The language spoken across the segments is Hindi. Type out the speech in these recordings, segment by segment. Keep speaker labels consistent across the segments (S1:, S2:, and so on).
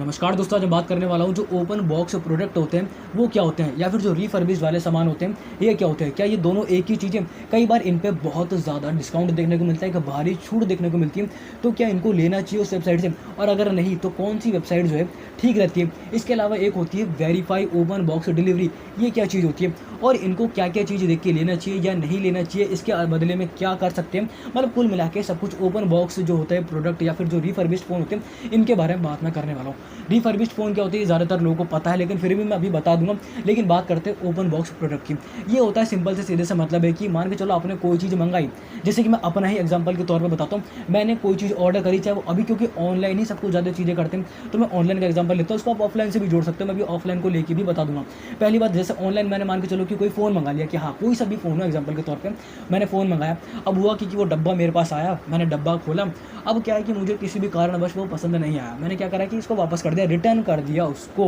S1: नमस्कार दोस्तों, आज मैं बात करने वाला हूँ जो ओपन बॉक्स प्रोडक्ट होते हैं वो क्या होते हैं या फिर जो रीफर्बिश वाले सामान होते हैं ये क्या होते हैं। क्या ये दोनों एक ही चीज़ें? कई बार इन पे बहुत ज़्यादा डिस्काउंट देखने को मिलता है, एक भारी छूट देखने को मिलती है। तो क्या इनको लेना चाहिए उस वेबसाइट से, और अगर नहीं तो कौन सी वेबसाइट जो है ठीक रहती है। इसके अलावा एक होती है वेरीफाई ओपन बॉक्स डिलीवरी। ये क्या चीज़ होती है और इनको क्या क्या चीज़ देख के लेना चाहिए या नहीं लेना चाहिए, इसके बदले में क्या कर सकते हैं। मतलब कुल मिला के सब कुछ ओपन बॉक्स जो होता है प्रोडक्ट या फिर जो रीफर्बिश्ड फ़ोन होते हैं इनके बारे में बात मैं करने वाला हूँ। रीफर्बिश्ड फ़ोन क्या होती है ज़्यादातर लोगों को पता है, लेकिन फिर भी मैं अभी बता दूंगा। लेकिन बात करते हैं ओपन बॉक्स प्रोडक्ट की। ये होता है सिंपल से सीधे से मतलब है कि मान के चलो आपने कोई चीज़ मंगाई, जैसे कि मैं अपना ही एग्जांपल के तौर पे बताता हूँ। मैंने कोई चीज़ ऑर्डर करी, चाहे वो अभी क्योंकि ऑनलाइन ही सब कुछ ज़्यादा चीज़ें करते हैं तो मैं ऑनलाइन का एग्जांपल लेता हूँ, उसको आप ऑफलाइन से भी जोड़ सकते हो। मैं भी ऑफलाइन को लेके भी बता दूंगा। पहली बात, जैसे ऑनलाइन मैंने मान के चलो कि कोई फ़ोन मंगा लिया, कि हाँ कोई सा भी फ़ोन हो, एग्जाम्पल के तौर पर मैंने फ़ोन मंगाया। अब हुआ कि वो डब्बा मेरे पास आया, मैंने डब्बा खोला। अब क्या है कि मुझे किसी भी कारणवश वो पसंद नहीं आया। मैंने क्या करा कि इसको वापस कर दिया, रिटर्न कर दिया उसको।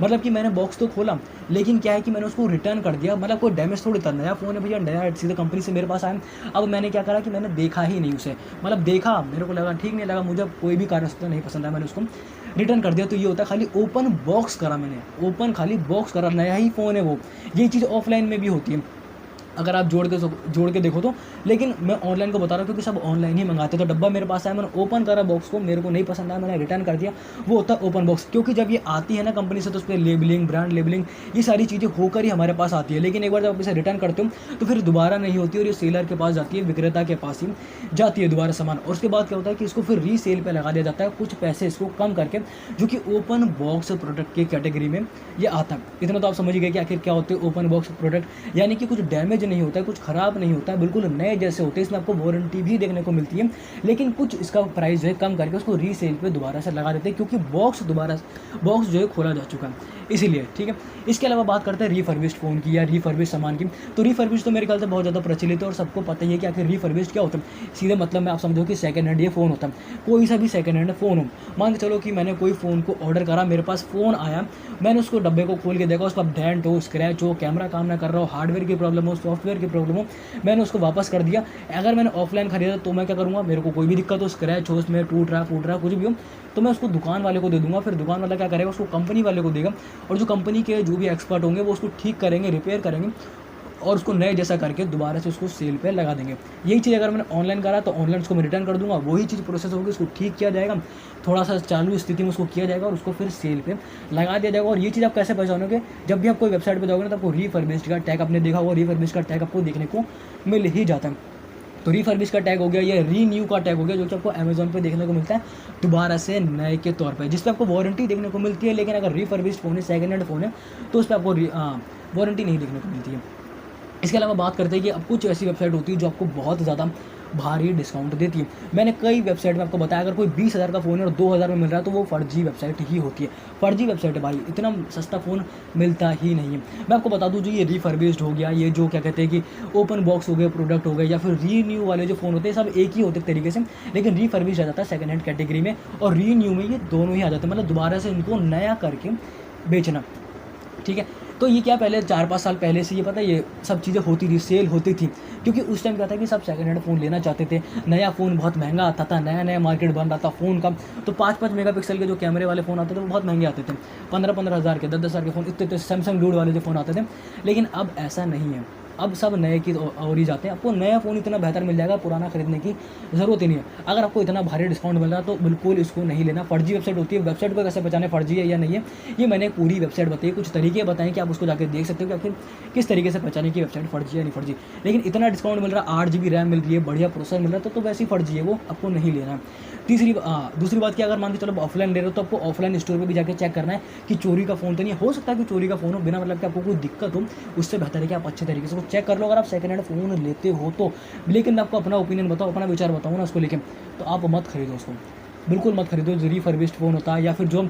S1: मतलब कि मैंने बॉक्स तो खोला, लेकिन क्या है कि मैंने उसको रिटर्न कर दिया। मतलब कोई डैमेज थोड़ी था, नया फ़ोन है भैया, नया सीधे कंपनी से मेरे पास आया। अब मैंने क्या करा कि मैंने देखा ही नहीं उसे, मतलब देखा, मेरे को लगा ठीक नहीं लगा, मुझे कोई भी कारण से नहीं पसंद आया, मैंने उसको रिटर्न कर दिया। तो ये होता है खाली ओपन बॉक्स करा मैंने, ओपन खाली बॉक्स करा, नया ही फ़ोन है वो। ये चीज़ ऑफलाइन में भी होती है अगर आप जोड़ के देखो तो। लेकिन मैं ऑनलाइन को बता रहा हूँ क्योंकि सब ऑनलाइन ही मंगाते हैं। तो डब्बा मेरे पास आया, मैंने ओपन करा बॉक्स को, मेरे को नहीं पसंद आया, मैंने रिटर्न कर दिया। वो होता है ओपन बॉक्स। क्योंकि जब ये आती है ना कंपनी से तो उस पर लेबलिंग, ब्रांड लेबलिंग, ये सारी चीज़ें होकर ही हमारे पास आती है। लेकिन एक बार जब आप इसे रिटर्न करते हो तो फिर दोबारा नहीं होती, और ये सेलर के पास जाती है, विक्रेता के पास ही जाती है दोबारा सामान। और उसके बाद क्या होता है कि इसको फिर रीसेल पे लगा दिया जाता है, कुछ पैसे इसको कम करके, जो कि ओपन बॉक्स प्रोडक्ट की कैटेगरी में ये आता है। इतना तो आप समझ गए कि आखिर क्या होते हैं ओपन बॉक्स प्रोडक्ट। यानी कि कुछ डैमेज नहीं होता है, कुछ खराब नहीं होता है, बिल्कुल नए जैसे होते हैं। इसमें आपको वारंटी भी देखने को मिलती है, लेकिन कुछ इसका प्राइस जो है कम करके उसको रीसेल पे दोबारा से लगा देते हैं, क्योंकि बॉक्स जो है खोला जा चुका है, इसीलिए। ठीक है, इसके अलावा बात करते हैं रिफर्बिश्ड फ़ोन की या रिफर्बिश्ड सामान की। तो रिफर्बिश्ड तो मेरे ख्याल से बहुत ज़्यादा प्रचलित है और सबको पता ही है कि आखिर रिफर्बिश्ड क्या होता है। सीधे मतलब में आप समझो कि सेकंड हैंड ये फ़ोन होता है, कोई सा भी सेकंड हैंड फ़ोन हो। मान के चलो कि मैंने कोई फ़ोन को ऑर्डर करा, मेरे पास फ़ोन आया, मैंने उसको डब्बे को खोल के देखा, उस पर डेंट हो, स्क्रैच हो, कैमरा काम ना कर रहा हो, हार्डवेयर की प्रॉब्लम हो, सॉफ्टवेयर की प्रॉब्लम हो, मैंने उसको वापस कर दिया। अगर मैंने ऑफलाइन खरीदा तो मैं क्या करूँगा, मेरे को कोई भी दिक्कत हो, स्क्रैच हो उसमें, टूट रहा फूट रहा कुछ भी हो, तो मैं उसको दुकान वाले को दे दूंगा। फिर दुकान वाला क्या करेगा, उसको कंपनी वाले को देगा, और जो कंपनी के जो भी एक्सपर्ट होंगे वो उसको ठीक करेंगे, रिपेयर करेंगे, और उसको नए जैसा करके दोबारा से उसको सेल पे लगा देंगे। यही चीज़ अगर मैंने ऑनलाइन करा तो ऑनलाइन उसको मैं रिटर्न कर दूंगा, वही चीज़ प्रोसेस होगी, उसको ठीक किया जाएगा, थोड़ा सा चालू स्थिति में उसको किया जाएगा और उसको फिर सेल पे लगा दिया जाएगा। और ये चीज़ आप कैसे पहचानोगे, जब भी आप कोई वेबसाइट पर जाओगे ना तो आपको रीफर्बिश्ड का टैग, आपने देखा होगा रीफर्बिश्ड का टैग आपको देखने को मिल ही जाता है। तो रीफर्बिश का टैग हो गया, या रीन्यू का टैग हो गया, जो कि आपको अमेजोन पे देखने को मिलता है दोबारा से नए के तौर पे, जिस पे आपको वारंटी देखने को मिलती है। लेकिन अगर रीफर्बिश्ड फ़ोन है, सेकंड हैंड फ़ोन है, तो उस पर आपको वारंटी नहीं देखने को मिलती है। इसके अलावा बात करते हैं कि अब कुछ ऐसी वेबसाइट होती है जो आपको बहुत ज़्यादा भारी डिस्काउंट देती है। मैंने कई वेबसाइट में आपको बताया, अगर कोई 20,000 का फ़ोन है और 2,000 में मिल रहा है तो वो फर्जी वेबसाइट ही होती है। फर्जी वेबसाइट है भाई, इतना सस्ता फ़ोन मिलता ही नहीं है। मैं आपको बता दूं, जो ये रीफर्बिश्ड हो गया, ये जो क्या कहते हैं कि ओपन बॉक्स हो गए प्रोडक्ट हो गए, या फिर रीन्यू वाले जो फ़ोन होते हैं, सब एक ही होते हैं तरीके से। लेकिन रीफर्बिश्ड आ जाता है सेकंड हैंड कैटेगरी में, और रीन्यू में ये दोनों ही आ जाते हैं, मतलब दोबारा से इनको नया करके बेचना। ठीक है, तो ये क्या पहले 4-5 साल पहले से ये पता है ये सब चीज़ें होती थी, सेल होती थी। क्योंकि उस टाइम क्या था कि सब सेकंड हैंड फ़ोन लेना चाहते थे, नया फ़ोन बहुत महंगा आता था, नया नया मार्केट बन रहा था फ़ोन का। तो 5-5 मेगापिक्सल के जो कैमरे वाले फ़ोन आते थे वो बहुत महंगे आते थे, 15-15 हज़ार के, 10-10 हज़ार के फ़ोन, इतने सैमसंग डूड वाले जो फ़ोन आते थे। लेकिन अब ऐसा नहीं है, अब सब नए की और ही जाते हैं। आपको नया फ़ोन इतना बेहतर मिल जाएगा, पुराना खरीदने की ज़रूरत ही नहीं है। अगर आपको इतना भारी डिस्काउंट मिल रहा है तो बिल्कुल इसको नहीं लेना। फर्जी वेबसाइट होती है, वेबसाइट को कैसे पहचाने फर्जी है या नहीं है, ये मैंने पूरी वेबसाइट बताई, कुछ तरीके बताएं कि आप उसको जाकर देख सकते हो कि आखिर किस तरीके से पहचाने की वेबसाइट फर्जी है या नहीं फर्जी। लेकिन इतना डिस्काउंट मिल रहा है, 8 GB रैम मिल रही है, बढ़िया प्रोसेसर मिल रहा है, तो वैसे ही फर्जी है, वो आपको नहीं लेना। दूसरी बात कि अगर मान के चलो ऑफलाइन ले रहे हो तो आपको ऑफलाइन स्टोर पे भी जाकर चेक करना है कि चोरी का फ़ोन तो नहीं हो सकता है कि चोरी का फ़ोन हो, बिना मतलब कि आपको कोई दिक्कत हो। उससे बेहतर है कि आप अच्छे तरीके से उसको चेक कर लो, अगर आप सेकंड हैंड फ़ोन लेते हो तो। लेकिन मैं आपको अपना ओपिनियन बताऊँ, अपना विचार बताऊँ ना उसको लेके, तो आप मत खरीदो उसको, बिल्कुल मत खरीदो। जो रीफर्बिश्ड फ़ोन होता है या फिर जो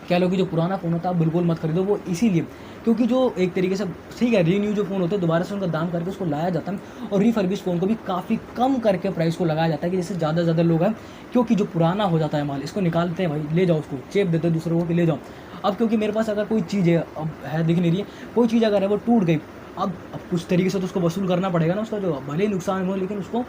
S1: कह लो कि जो पुराना फ़ोन होता है, बिल्कुल मत खरीदो वो, इसीलिए क्योंकि जो एक तरीके से ठीक है, रीन्यू जो फ़ोन होते हैं दोबारा से उनका दाम करके उसको लाया जाता है, और रीफर्बिश्ड फ़ोन को भी काफ़ी कम करके प्राइस को लगाया जाता है कि जैसे ज़्यादा से ज़्यादा लोग हैं, क्योंकि जो पुराना हो जाता है माल इसको निकालते हैं, भाई ले जाओ उसको, चेप देते हैं दूसरों को कि ले जाओ। अब क्योंकि मेरे पास अगर कोई चीज़ है, अब है दिख नहीं रही है, कोई चीज़ अगर है वो टूट गई, अब कुछ तरीके से तो उसको वसूल करना पड़ेगा ना उसका, जो भले ही नुकसान हो लेकिन उसको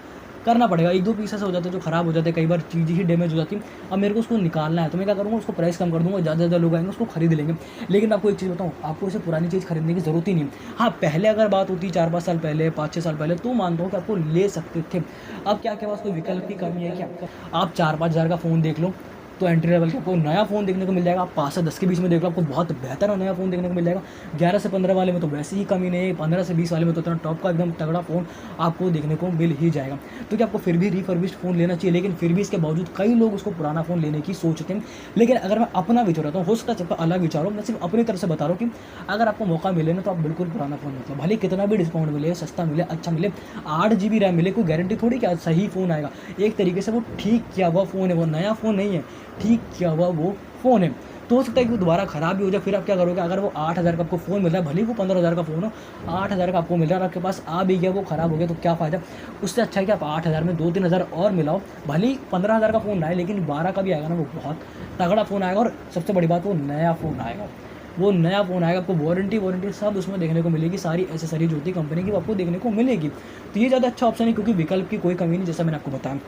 S1: करना पड़ेगा। 1-2 पीस ऐसे हो जाते हैं जो ख़राब हो जाते हैं, कई बार चीज़ ही डैमेज हो जाती है। अब मेरे को उसको निकालना है तो मैं क्या करूँगा, उसको प्राइस कम कर दूँगा, ज़्यादा से ज़्यादा लोग आएँगे उसको खरीद लेंगे। लेकिन मैं आपको एक चीज़ बताऊँ, आपको इसे पुरानी चीज़ खरीदने की ज़रूरत ही नहीं है। हाँ, पहले अगर बात होती 4-5 साल पहले, 5-6 साल पहले, तो मानता हूँ कि आपको ले सकते थे। अब क्या आपके पास कोई विकल्प की कमी है क्या? आप 4-5 हज़ार का फ़ोन देख लो, तो एंट्री लेवल का आपको नया फ़ोन देखने को मिल जाएगा। आप 5 से 10 के बीच में देख लो, आपको बहुत बेहतर और नया फ़ोन देखने को मिल जाएगा। 11 से 15 वाले में तो वैसे ही कमी नहीं है, 15 से 20 वाले में तो इतना टॉप का एकदम तगड़ा फ़ोन आपको देखने को मिल ही जाएगा। तो क्या आपको फिर भी रिफर्बिश्ड फ़ोन लेना चाहिए, लेकिन फिर भी इसके बावजूद कई लोग उसको पुराना फ़ोन लेने की सोचते हैं। लेकिन अगर मैं अपना विचार बताऊँ, हो सकता है सबका अलग विचार हो, मैं सिर्फ अपनी तरफ से बता रहा हूँ कि अगर आपको मौका मिले ना, तो आप बिल्कुल पुराना फ़ोन मतलब भले कितना भी डिस्काउंट मिले, सस्ता मिले, अच्छा मिले, 8 GB रैम मिले, कोई गारंटी थोड़ी कि आज सही फ़ोन आएगा। एक तरीके से वो ठीक किया हुआ फ़ोन है, वो नया फ़ोन नहीं है, ठीक किया हुआ वो फ़ोन है। तो हो सकता है कि वो दोबारा ख़राब भी हो जाए, फिर आप क्या करोगे? अगर वो 8,000 का आपको फ़ोन मिल रहा है, भले ही वो 15,000 का फ़ोन हो, 8,000 का आपको मिल रहा है और आपके पास आ भी गया, वो ख़राब हो गया, तो क्या फ़ायदा? उससे अच्छा है कि आप 8,000 में 2-3 हज़ार और मिलाओ, भले ही 15,000 का फ़ोन ना आए, लेकिन 12 का भी आएगा ना, वो बहुत तगड़ा फ़ोन आएगा और सबसे बड़ी बात, वो नया फ़ोन आएगा। वो नया फ़ोन आएगा, आपको वारंटी सब उसमें देखने को मिलेगी, सारी एक्सेसरीज होती है कंपनी की, वो आपको देखने को मिलेगी। तो ये ज़्यादा अच्छा ऑप्शन है, क्योंकि विकल्प की कोई कमी नहीं, जैसा मैंने आपको बताया।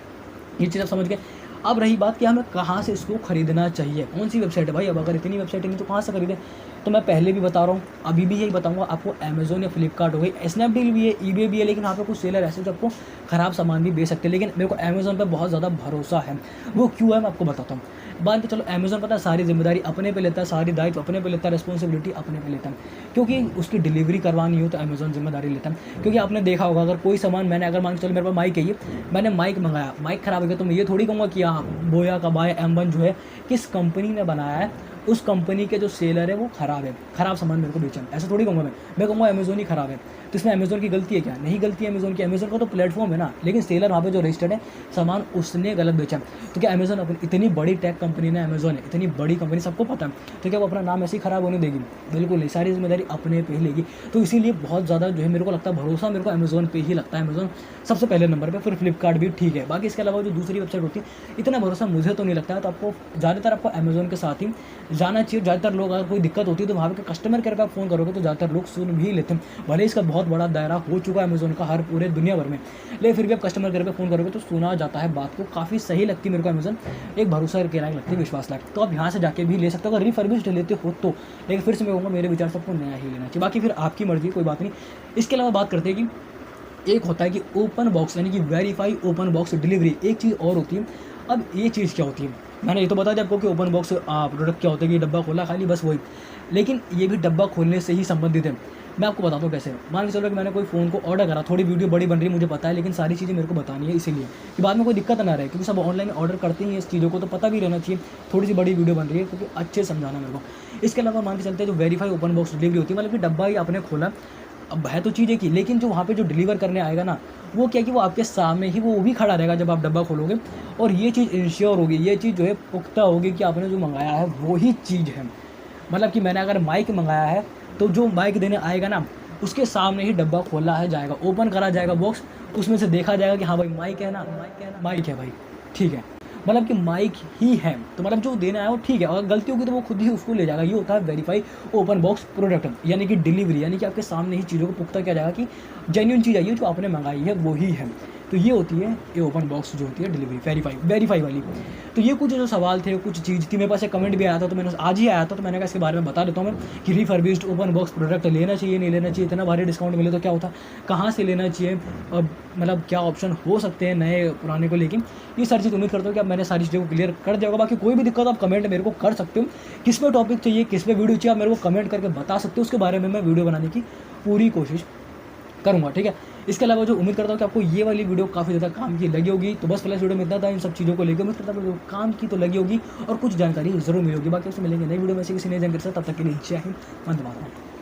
S1: ये चीज़ आप समझ गए। अब रही बात कि हमें कहाँ से इसको खरीदना चाहिए, कौन-सी वेबसाइट है भाई? अब अगर इतनी वेबसाइटें नहीं तो कहाँ से खरीदें? तो मैं पहले भी बता रहा हूँ, अभी भी यही बताऊँगा आपको। अमेज़न या फ्लिपकार्ट हो गई, स्नैपडील भी है, ईबे भी है, लेकिन वहाँ पे कुछ सेलर ऐसे जो आपको ख़राब सामान भी बेच सकते हैं। लेकिन मेरे को अमेज़न पे बहुत ज़्यादा भरोसा है। वो क्यों है, मैं आपको बताता हूँ। मान के चलो, अमेज़न पता है सारी ज़िम्मेदारी अपने पे लेता है, सारी दायित्व अपने पे लेता है, रिस्पॉन्सिबिलिटी अपने पे लेता है। क्योंकि उसकी डिलीवरी करवानी हो तो अमेज़न ज़िम्मेदारी लेता है। क्योंकि आपने देखा होगा, अगर कोई सामान मैंने, अगर मान के चलो मेरे पास माइक है, ये मैंने माइक मँगाया, माइक ख़राब हो गया, तो मैं ये थोड़ी कहूँगा कि हाँ, बोया का बाय M1 जो है, किस कंपनी ने बनाया है, उस कंपनी के जो सेलर है वो ख़राब है, ख़राब सामान मेरे को बेचा है, ऐसा थोड़ी कहूँगा मैं कहूँगा अमेज़न ही ख़राब है। तो इसमें अमेज़न की गलती है क्या? नहीं गलती है अमेज़न की, अमेज़न का तो प्लेटफॉर्म है ना, लेकिन सेलर वहाँ पे जो रजिस्टर्ड है, सामान उसने गलत बेचा। तो क्या अमेज़न अपनी इतनी बड़ी टेक कंपनी ने, अमेज़न है इतनी बड़ी कंपनी, सबको पता है, तो क्या वो अपना नाम ऐसे ही ख़राब होने देगी? बिल्कुल नहीं, सारी ज़िम्मेदारी अपने पे ही लेगी। तो इसीलिए बहुत ज़्यादा जो है मेरे को लगता है, भरोसा मेरे को अमेज़न पे ही लगता है। अमेज़न सबसे पहले नंबर पे, फिर फ्लिपकार्ट भी ठीक है। बाकी इसके अलावा जो दूसरी वेबसाइट होती है, इतना भरोसा मुझे तो नहीं लगता है। तो आपको ज़्यादातर आपको अमेज़न के साथ ही जाना चाहिए। ज़्यादातर लोग, अगर कोई दिक्कत होती है तो वहाँ पे कस्टमर केयर पे आप फ़ोन करोगे तो ज़्यादातर लोग सुन भी लेते हैं। भले इसका बहुत बड़ा दायरा हो चुका है अमेज़न का हर पूरे दुनिया भर में, लेकिन फिर भी आप कस्टमर केयर पे फ़ोन करोगे तो सुना जाता है बात को। काफ़ी सही लगती है मेरे को अमेज़न, एक भरोसा के लायक लगती है, विश्वास लायक। तो आप यहाँ से जाके भी ले सकते हो अगर रिफर्बिश्ड लेते हो तो। लेकिन फिर से मैं कहूँगा, मेरे विचार से आपको नया ही लेना चाहिए। बाकी फिर आपकी मर्ज़ी, कोई बात नहीं। इसके अलावा बात करते हैं कि एक होता है कि ओपन बॉक्स, यानी कि वेरीफाई ओपन बॉक्स डिलीवरी, एक चीज़ और होती है। अब ये चीज़ क्या होती है, मैंने ये तो बता दिया आपको कि ओपन बॉक्स प्रोडक्ट क्या होता है, कि डब्बा खोला खाली, बस वही। लेकिन ये भी डब्बा खोलने से ही संबंधित है। मैं आपको बताता हूँ कैसे। मान के चलो कि मैंने कोई फ़ोन को ऑर्डर करा, थोड़ी वीडियो बड़ी बन रही है मुझे पता है, लेकिन सारी चीज़ें मेरे को बतानी है, इसीलिए कि बाद में कोई दिक्कत ना रहे, क्योंकि सब ऑनलाइन ऑर्डर करते ही हैं इस चीज़ों को, तो पता भी रहना चाहिए। थोड़ी सी बड़ी वीडियो बन रही है, क्योंकि अच्छे समझाना मेरे को। इसके अलावा मान के चलते हैं जो वेरीफाई ओपन बॉक्स डिलीवरी होती है, मतलब कि डब्बा ही आपने खोला, अब है तो चीज़ एक ही, लेकिन जो वहाँ पे जो डिलीवर करने आएगा ना, वो क्या है कि वो आपके सामने ही वो भी खड़ा रहेगा जब आप डब्बा खोलोगे। और ये चीज़ इंश्योर होगी, ये चीज़ जो है पुख्ता होगी कि आपने जो मंगाया है वो ही चीज़ है। मतलब कि मैंने अगर माइक मंगाया है, तो जो माइक देने आएगा ना, उसके सामने ही डब्बा खोला है जाएगा, ओपन करा जाएगा बॉक्स, उसमें से देखा जाएगा कि हाँ भाई माइक है ना, माइक है भाई, ठीक है। मतलब कि माइक ही है, तो मतलब जो देना है वो ठीक है, और गलती होगी तो वो खुद ही उसको ले जाएगा। ये होता है वेरीफाई ओपन बॉक्स प्रोडक्ट, यानी कि डिलीवरी, यानी कि आपके सामने ही चीज़ों को पुख्ता किया जाएगा कि जेन्युइन चीज़ आई है, जो आपने मंगाई है वो ही है। तो ये होती है ये ओपन बॉक्स जो होती है डिलीवरी वेरीफाई वाली। तो ये कुछ जो सवाल थे, कुछ चीज़ थी, मेरे पास एक कमेंट भी आया था, तो मैंने आज ही आया था, तो मैंने कहा इसके बारे में बता देता हूँ मैं कि रिफर्बिश्ड ओपन बॉक्स प्रोडक्ट लेना चाहिए, नहीं लेना चाहिए, इतना भारी डिस्काउंट मिले तो क्या होता, कहाँ से लेना चाहिए, और मतलब क्या ऑप्शन हो सकते हैं नए पुराने को लेके। ये सारी चीज़ उम्मीद करता हूँ कि अब मैंने सारी चीज़ों को क्लियर कर दिया होगा। बाकी कोई भी दिक्कत आप कमेंट मेरे को कर सकते हो, किस पे टॉपिक चाहिए, किस पे वीडियो चाहिए, आप मेरे को कमेंट करके बता सकते हो, उसके बारे में मैं वीडियो बनाने की पूरी कोशिश करूँगा, ठीक है। इसके अलावा जो उम्मीद करता हूँ कि आपको ये वाली वीडियो काफ़ी ज़्यादा काम की लगी होगी। तो बस प्लस वीडियो में इतना था, इन सब चीज़ों को लेकर उम्मीद करता हूँ काम की तो लगी होगी और कुछ जानकारी ज़रूर मिली होगी। बाकी उससे मिलेंगे नई वीडियो में से किसी नई जानकारी से, तब तक के लिए जय हिंद, वंदे मातरम।